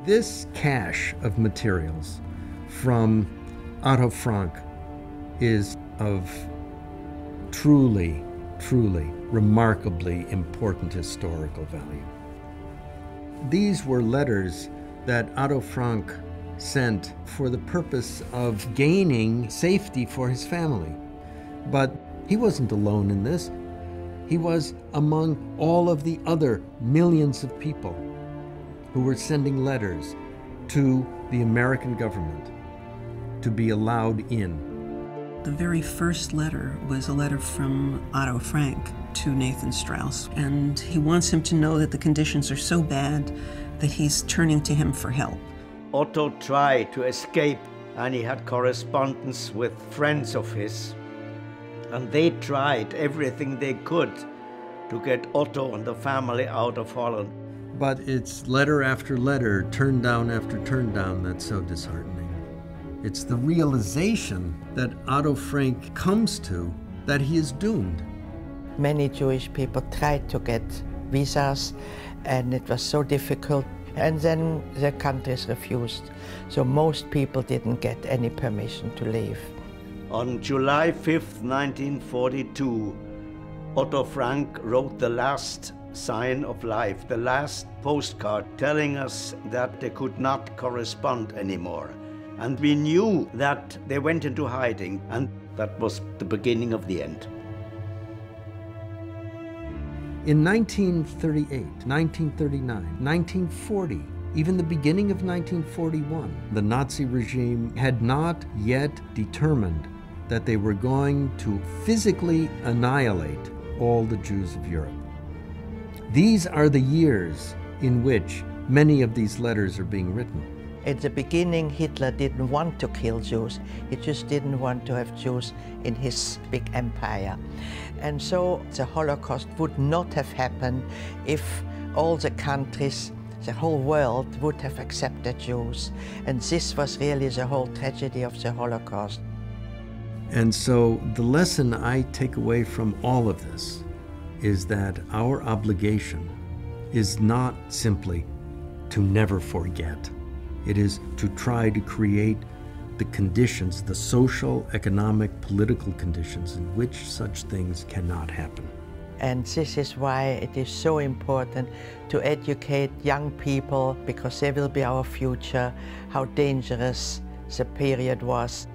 This cache of materials from Otto Frank is of truly, truly remarkably important historical value. These were letters that Otto Frank sent for the purpose of gaining safety for his family. But he wasn't alone in this. He was among all of the other millions of people who were sending letters to the American government to be allowed in. The very first letter was a letter from Otto Frank to Nathan Strauss, and he wants him to know that the conditions are so bad that he's turning to him for help. Otto tried to escape, and he had correspondence with friends of his, and they tried everything they could to get Otto and the family out of Holland. But it's letter after letter, turn down after turn down, that's so disheartening. It's the realization that Otto Frank comes to that he is doomed. Many Jewish people tried to get visas, and it was so difficult. And then the countries refused. So most people didn't get any permission to leave. On July 5th, 1942, Otto Frank wrote the last sign of life, the last postcard, telling us that they could not correspond anymore. And we knew that they went into hiding, and that was the beginning of the end. In 1938, 1939, 1940, even the beginning of 1941, the Nazi regime had not yet determined that they were going to physically annihilate all the Jews of Europe. These are the years in which many of these letters are being written. At the beginning, Hitler didn't want to kill Jews. He just didn't want to have Jews in his big empire. And so the Holocaust would not have happened if all the countries, the whole world, would have accepted Jews. And this was really the whole tragedy of the Holocaust. And so the lesson I take away from all of this is that our obligation is not simply to never forget. It is to try to create the conditions, the social, economic, political conditions in which such things cannot happen. And this is why it is so important to educate young people, because they will be our future, how dangerous the period was.